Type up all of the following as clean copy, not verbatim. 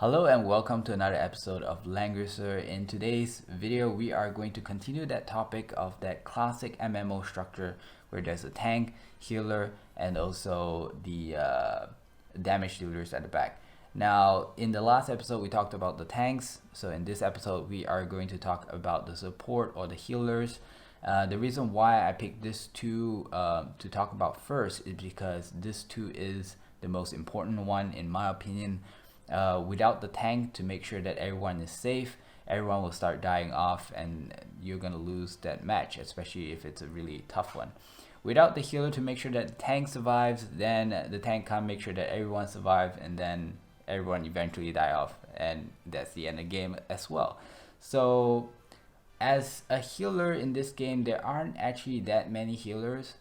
Hello and welcome to another episode of Langrisser. In today's video, we are going to continue that topic of that classic MMO structure where there's a tank, healer, and also the damage dealers at the back. Now, in the last episode, we talked about the tanks. So in this episode, we are going to talk about the support or the healers. The reason why I picked this two to talk about first is because this two is the most important one in my opinion. Without the tank to make sure that everyone is safe, everyone will start dying off and you're gonna lose that match, especially if it's a really tough one. Without the healer to make sure that the tank survives, then the tank can't make sure that everyone survives, and then everyone eventually die off, and that's the end of the game as well. So as a healer in this game, there aren't actually that many healers,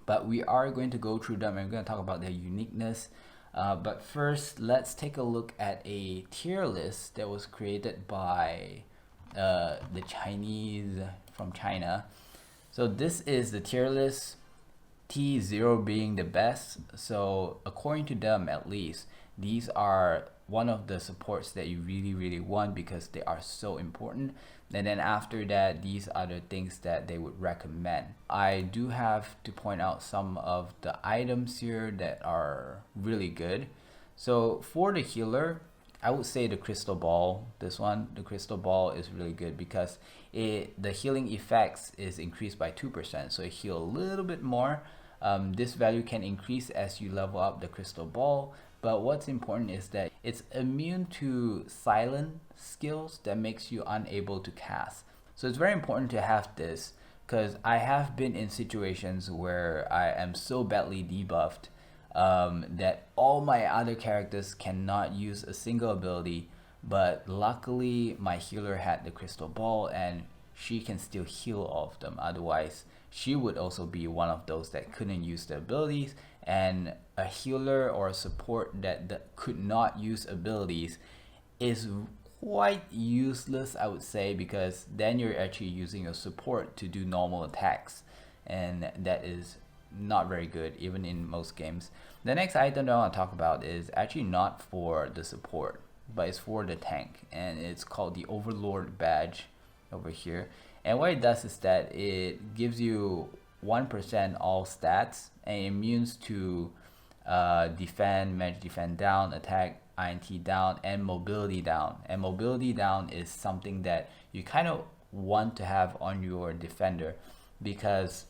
but we are going to go through them and we're going to talk about their uniqueness. But first, let's take a look at a tier list that was created by the Chinese from China. So this is the tier list, T0 being the best. So according to them, at least, these are one of the supports that you really want because they are so important. And then after that, these are the things that they would recommend. I do have to point out some of the items here that are really good. So for the healer, I would say the crystal ball. This one, the crystal ball, is really good because the healing effects is increased by 2%, so it heals a little bit more. This value can increase as you level up the crystal ball, but what's important is that it's immune to silent skills that makes you unable to cast. So it's very important to have this because I have been in situations where I am so badly debuffed that all my other characters cannot use a single ability, but luckily my healer had the crystal ball and she can still heal all of them. Otherwise, she would also be one of those that couldn't use the abilities, and a healer or a support that could not use abilities is quite useless, I would say, because then you're actually using a support to do normal attacks, and that is not very good even in most games. The next item that I want to talk about is actually not for the support, but it's for the tank, and it's called the Overlord badge over here. And what it does is that it gives you 1% all stats and immune to defend, magic defend down, attack, INT down, and mobility down. And mobility down is something that you kind of want to have on your defender, because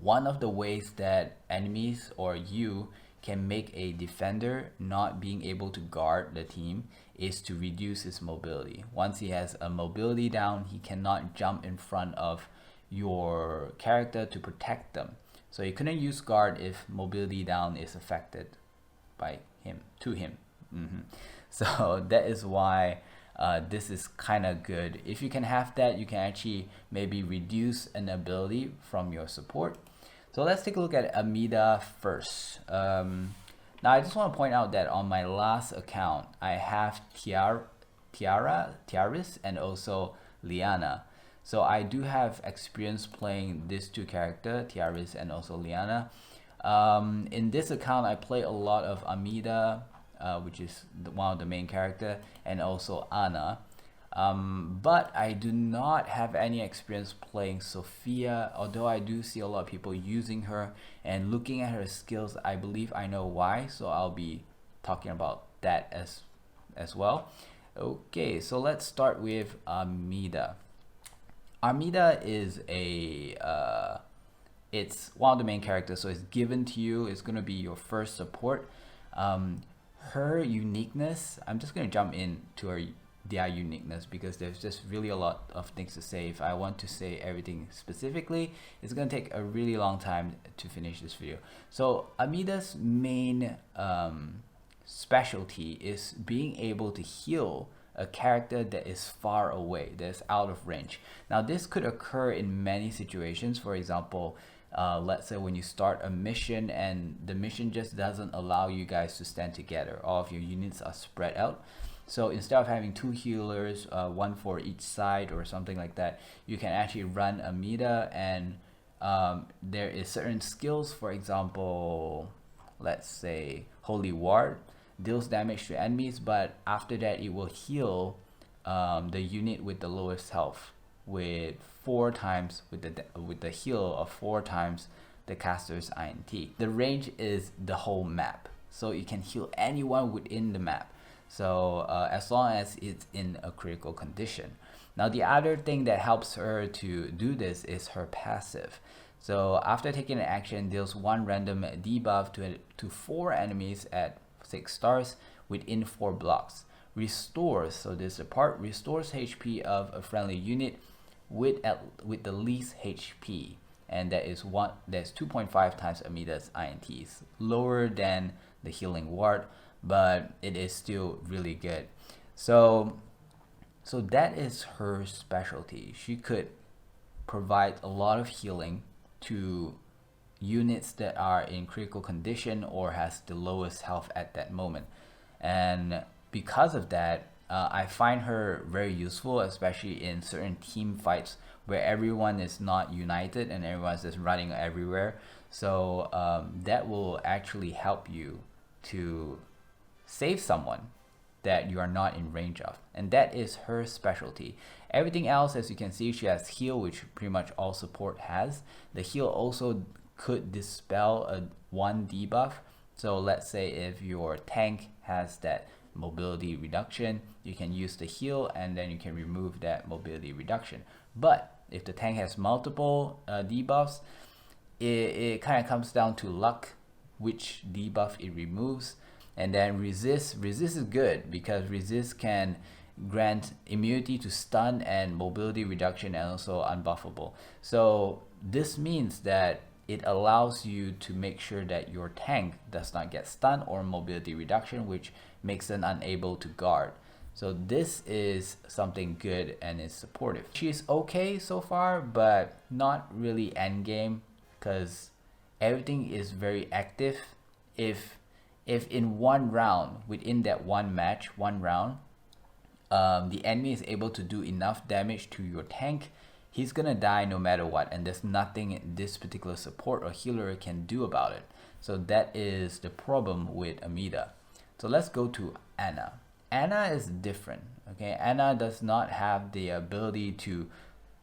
one of the ways that enemies or you can make a defender not being able to guard the team is to reduce his mobility. Once he has a mobility down, he cannot jump in front of your character to protect them. So you couldn't use guard if mobility down is affected by him, to him. So that is why this is kind of good. If you can have that, you can actually maybe reduce an ability from your support. So let's take a look at Amida first. Now I just want to point out that on my last account, I have Tiaris, and also Liana. So I do have experience playing these two characters, Tiaris and also Liana. In this account, I play a lot of Amida, which is one of the main character, and also Ana. But I do not have any experience playing Sophia, although I do see a lot of people using her, and looking at her skills, I believe I know why, so I'll be talking about that as well. Okay, so let's start with Amida. Amida is it's one of the main characters, so it's given to you. It's going to be your first support. Her uniqueness, I'm just going to jump into their uniqueness because there's just really a lot of things to say. If I want to say everything specifically, it's going to take a really long time to finish this video. So Amida's main specialty is being able to heal a character that is far away, that's out of range. Now this could occur in many situations. For example, let's say when you start a mission and the mission just doesn't allow you guys to stand together. All of your units are spread out. So instead of having two healers, one for each side or something like that, you can actually run Amida, and there is certain skills. For example, let's say Holy Ward, deals damage to enemies, but after that it will heal the unit with the lowest health with 4 times with the heal of 4 times the caster's INT. The range is the whole map, so you can heal anyone within the map. So as long as it's in a critical condition. Now the other thing that helps her to do this is her passive. So after taking an action, deals 1 random debuff to 4 enemies at 6 stars within 4 blocks. Restores, so this part restores HP of a friendly unit with the least HP, and that's 2.5 times Amida's INTs, lower than the healing ward, but it is still really good. So that is her specialty. She could provide a lot of healing to units that are in critical condition or has the lowest health at that moment. And because of that, I find her very useful, especially in certain team fights where everyone is not united and everyone's just running everywhere. So that will actually help you to save someone that you are not in range of, and that is her specialty. Everything else, as you can see, she has heal, which pretty much all support has. The heal also could dispel a 1 debuff. So let's say if your tank has that mobility reduction, you can use the heal and then you can remove that mobility reduction. But if the tank has multiple debuffs, it kind of comes down to luck which debuff it removes. And then resist is good because resist can grant immunity to stun and mobility reduction, and also unbuffable. So this means that it allows you to make sure that your tank does not get stun or mobility reduction, which makes them unable to guard. So this is something good and is supportive. She's okay so far, but not really endgame because everything is very active. If in one round, within that one round, the enemy is able to do enough damage to your tank, he's gonna die no matter what, and there's nothing this particular support or healer can do about it. So that is the problem with Amida. So let's go to Anna. Anna is different. Okay, Anna does not have the ability to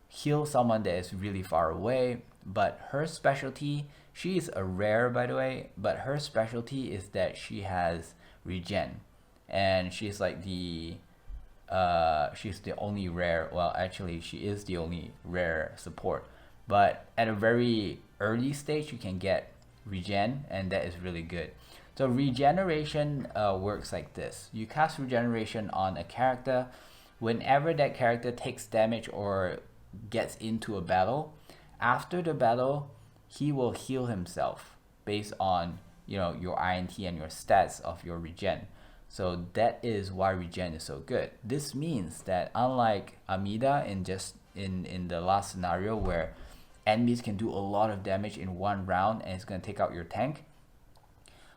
heal someone that is really far away, but her specialty, she is a rare by the way, but her specialty is that she has regen, and she's like she's the only rare, well actually she is the only rare support, but at a very early stage you can get regen, and that is really good. So regeneration works like this. You cast regeneration on a character. Whenever that character takes damage or gets into a battle, after the battle he will heal himself based on your INT and your stats of your regen. So that is why regen is so good. This means that unlike Amida in the last scenario where enemies can do a lot of damage in one round and it's going to take out your tank,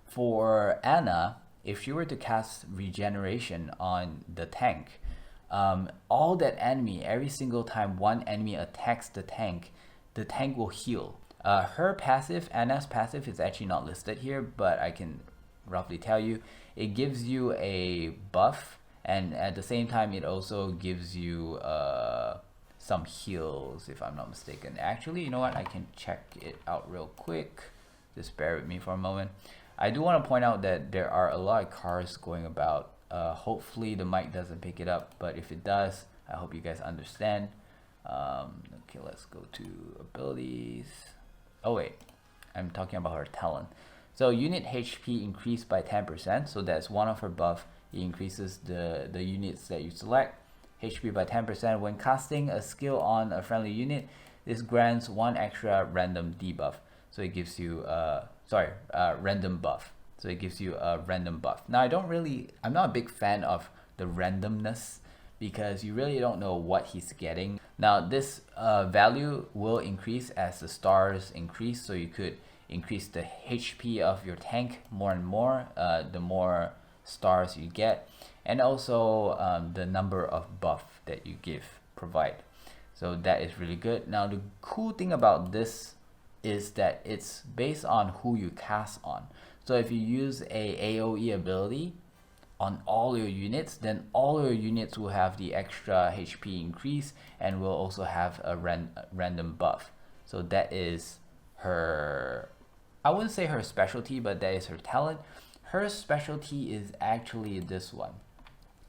for Anna, if she were to cast regeneration on the tank, all that enemy, every single time one enemy attacks the tank will heal. Her passive, Anna's passive, is actually not listed here, but I can roughly tell you. It gives you a buff, and at the same time it also gives you some heals, if I'm not mistaken. Actually, you know what, I can check it out real quick. Just bear with me for a moment. I do want to point out that there are a lot of cars going about. Hopefully the mic doesn't pick it up, but if it does, I hope you guys understand. Okay, let's go to abilities. Oh wait, I'm talking about her talent. So unit HP increased by 10%, so that's one of her buff. It increases the units that you select HP by 10%. When casting a skill on a friendly unit, this grants 1 extra random debuff. So it gives you random buff. So it gives you a random buff. Now I'm not a big fan of the randomness because you really don't know what he's getting. Now this value will increase as the stars increase, so you could increase the HP of your tank more and more the more stars you get, and also the number of buff that you provide. So that is really good. Now the cool thing about this is that it's based on who you cast on. So if you use a AoE ability, on all your units, then all your units will have the extra HP increase and will also have a random buff. So that is her, I wouldn't say her specialty, but that is her talent. Her specialty is actually this one,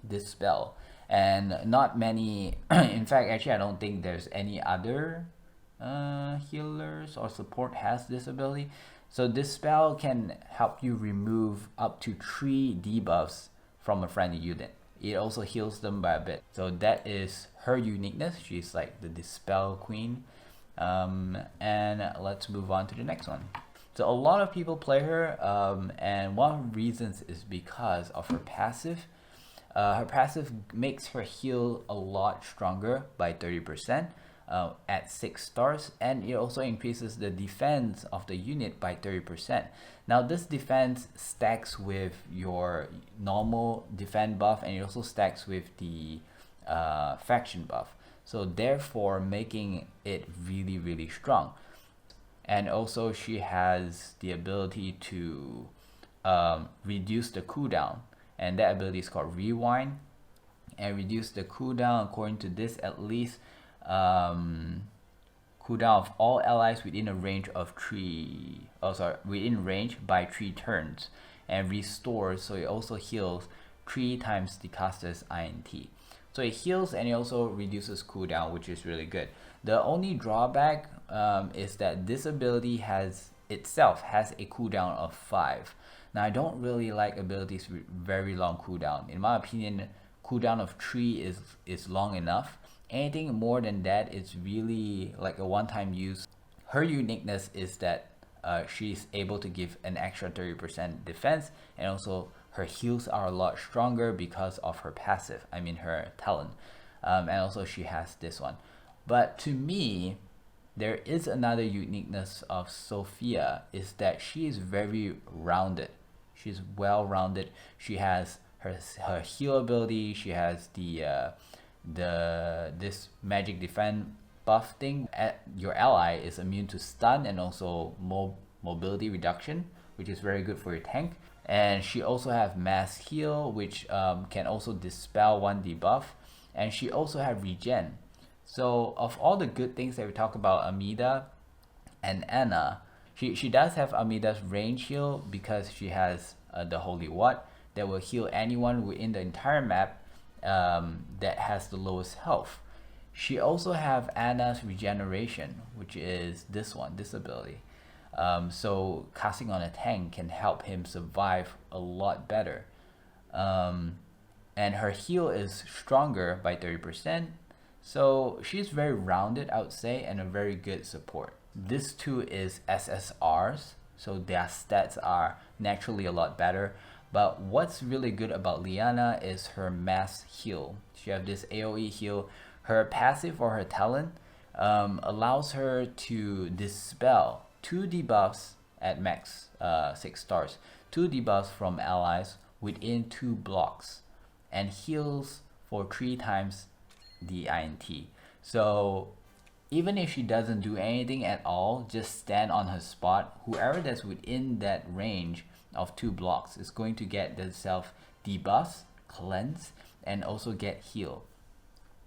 this spell. And not many, in fact, actually I don't think there's any other healers or support has this ability. So this spell can help you remove up to 3 debuffs from a friendly unit. It also heals them by a bit. So that is her uniqueness. She's like the Dispel Queen. And let's move on to the next one. So a lot of people play her, and one of the reasons is because of her passive. Her passive makes her heal a lot stronger by 30% at 6 stars, and it also increases the defense of the unit by 30%. Now this defense stacks with your normal defense buff, and it also stacks with the faction buff. So therefore making it really, really strong. And also she has the ability to reduce the cooldown, and that ability is called Rewind, and reduce the cooldown according to this at least cooldown of all allies within a range of within range by 3 turns, and restores, so it also heals 3 times the caster's INT. So it heals and it also reduces cooldown, which is really good. The only drawback is that this ability has a cooldown of 5. Now I don't really like abilities with very long cooldown. In my opinion, cooldown of 3 is long enough. Anything more than that is really like a one-time use. Her uniqueness is that she's able to give an extra 30% defense, and also her heals are a lot stronger because of her passive, I mean her talent. And also she has this one. But to me, there is another uniqueness of Sophia, is that she is very rounded. She's well-rounded. She has her heal ability, she has this magic defense buff thing. Your ally is immune to stun and also mobility reduction, which is very good for your tank. And she also have mass heal, which can also dispel 1 debuff, and she also have regen. So of all the good things that we talk about Amida and Anna, she does have Amida's range heal because she has the Holy Watt that will heal anyone within the entire map that has the lowest health. She also have Anna's regeneration, which is this ability. So casting on a tank can help him survive a lot better. And her heal is stronger by 30%. So she's very rounded, I would say, and a very good support. This too is SSRs, so their stats are naturally a lot better. But what's really good about Liana is her mass heal. She has this AoE heal. Her passive or her talent allows her to dispel 2 debuffs at max 6 stars, 2 debuffs from allies within 2 blocks, and heals for 3 times the INT. So even if she doesn't do anything at all, just stand on her spot, whoever that's within that range of 2 blocks is going to get themselves debuffs, cleanse, and also get heal.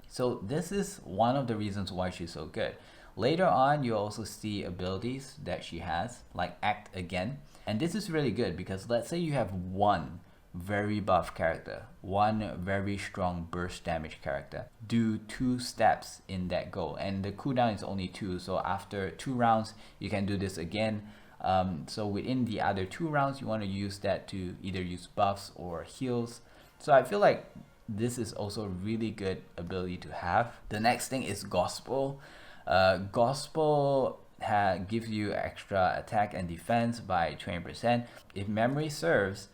So this is one of the reasons why she's so good. Later on, you also see abilities that she has, like Act Again. And this is really good because let's say you have one very buff character, one very strong burst damage character. Do 2 steps in that go, and the cooldown is only 2, so after 2 rounds you can do this again. So within the other 2 rounds you want to use that to either use buffs or heals. So I feel like this is also a really good ability to have. The next thing is Gospel. Gospel gives you extra attack and defense by 20%. If memory serves,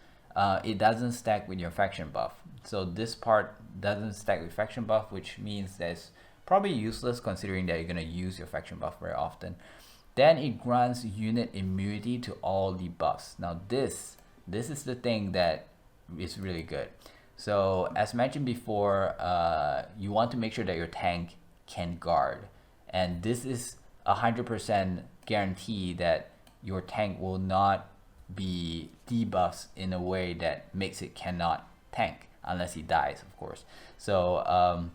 it doesn't stack with your faction buff. So this part doesn't stack with faction buff, which means that's probably useless considering that you're going to use your faction buff very often. Then it grants unit immunity to all the buffs. Now this is the thing that is really good. So as mentioned before, you want to make sure that your tank can guard. And this is 100% guarantee that your tank will not be debuffed in a way that makes it cannot tank, unless he dies, of course. So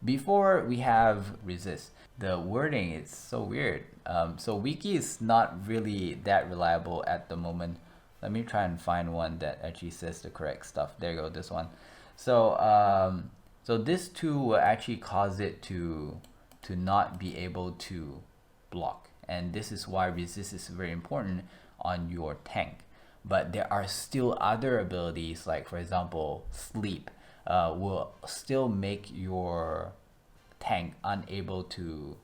before we have resist, the wording is so weird. So wiki is not really that reliable at the moment. Let me try and find one that actually says the correct stuff. There you go, this one. So this too will actually cause it to not be able to block, and this is why resist is very important on your tank. But there are still other abilities, like for example sleep, will still make your tank unable to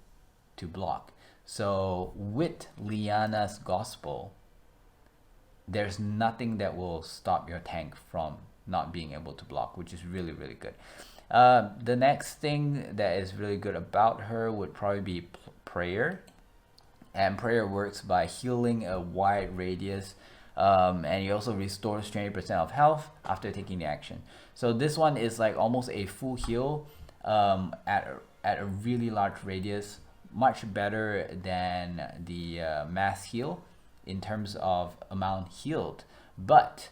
block. So with Liana's gospel, there's nothing that will stop your tank from not being able to block, which is really, really good. The next thing that is really good about her would probably be prayer. And prayer works by healing a wide radius, and he also restores 20% of health after taking the action. So this one is like almost a full heal at a really large radius, much better than the mass heal in terms of amount healed, but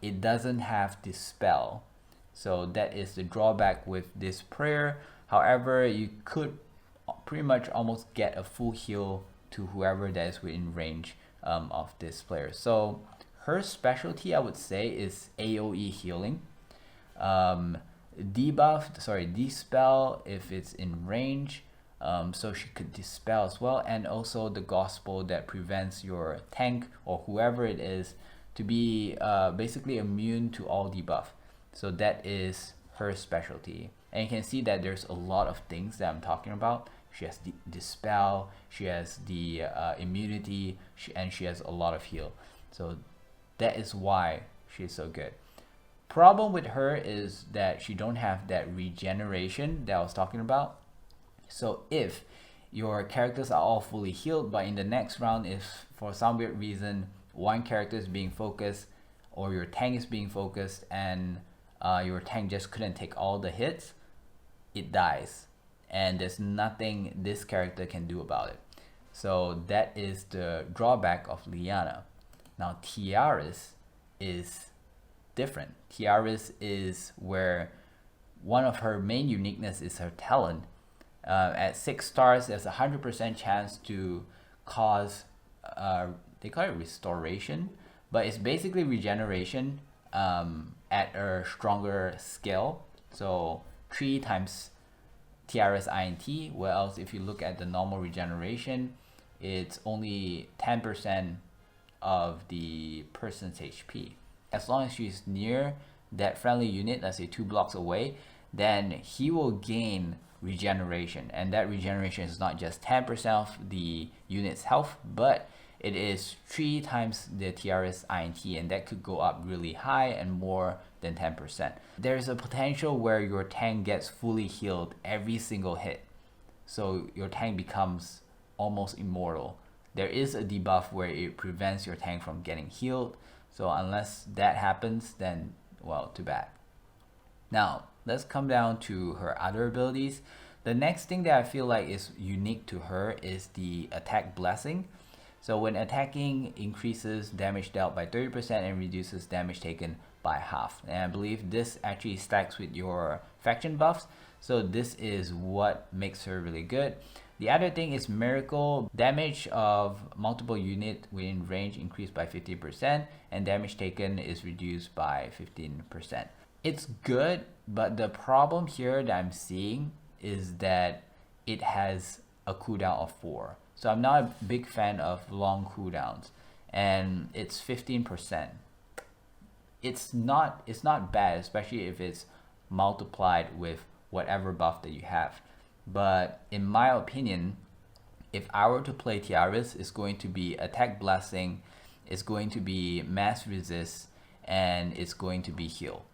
it doesn't have dispel. So that is the drawback with this prayer. However, you could pretty much almost get a full heal to whoever that is within range of this player. So her specialty, I would say, is AoE healing. Dispel if it's in range. So she could dispel as well, and also the gospel that prevents your tank or whoever it is to be basically immune to all debuff. So that is her specialty, and you can see that there's a lot of things that I'm talking about. She has the dispel, she has the immunity, and she has a lot of heal. So that is why she's so good. Problem with her is that she don't have that regeneration that I was talking about. So if your characters are all fully healed, but in the next round, if for some weird reason one character is being focused or your tank is being focused and your tank just couldn't take all the hits, it dies, and there's nothing this character can do about it. So that is the drawback of Liana. Now Tiaris is different. Tiaris is where one of her main uniqueness is her talent. At 6 stars, there's a 100% chance to cause, they call it restoration, but it's basically regeneration at a stronger scale. So 3 times Tiaris INT, whereas if you look at the normal regeneration, it's only 10% of the person's HP. As long as she's near that friendly unit, let's say 2 blocks away, then he will gain regeneration, and that regeneration is not just 10% of the unit's health, but it is 3 times the Tiaris INT, and that could go up really high and more than 10%. There's a potential where your tank gets fully healed every single hit, so your tank becomes almost immortal. There is a debuff where it prevents your tank from getting healed, so unless that happens, then well, too bad. Now let's come down to her other abilities. The next thing that I feel like is unique to her is the attack blessing. So when attacking, increases damage dealt by 30% and reduces damage taken by half. And I believe this actually stacks with your faction buffs. So this is what makes her really good. The other thing is miracle. Damage of multiple units within range increased by 50% and damage taken is reduced by 15%. It's good, but the problem here that I'm seeing is that it has a cooldown of 4. So I'm not a big fan of long cooldowns, and it's 15%. It's not bad, especially if it's multiplied with whatever buff that you have. But in my opinion, if I were to play Tiaris, it's going to be attack blessing, it's going to be mass resist, and it's going to be heal.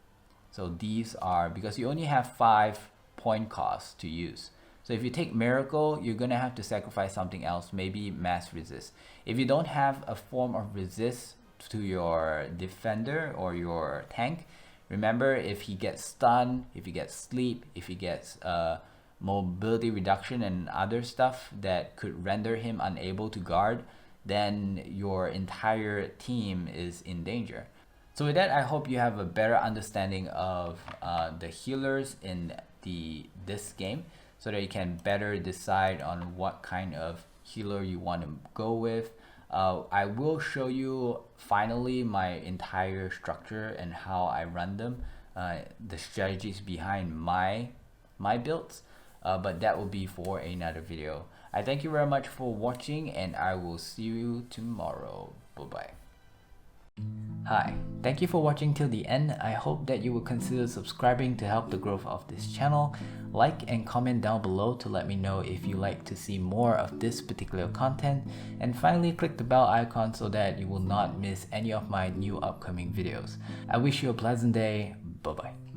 So these are, because you only have 5 point costs to use. So if you take miracle, you're gonna have to sacrifice something else, maybe mass resist. If you don't have a form of resist to your defender or your tank, remember, if he gets stunned, if he gets sleep, if he gets mobility reduction and other stuff that could render him unable to guard, then your entire team is in danger. So with that, I hope you have a better understanding of the healers in this game, so that you can better decide on what kind of healer you want to go with. I will show you finally my entire structure and how I run them, the strategies behind my builds, but that will be for another video. I thank you very much for watching, and I will see you tomorrow. Bye bye. Hi, thank you for watching till the end. I hope that you will consider subscribing to help the growth of this channel. Like and comment down below to let me know if you like to see more of this particular content. And finally, click the bell icon so that you will not miss any of my new upcoming videos. I wish you a pleasant day. Bye bye.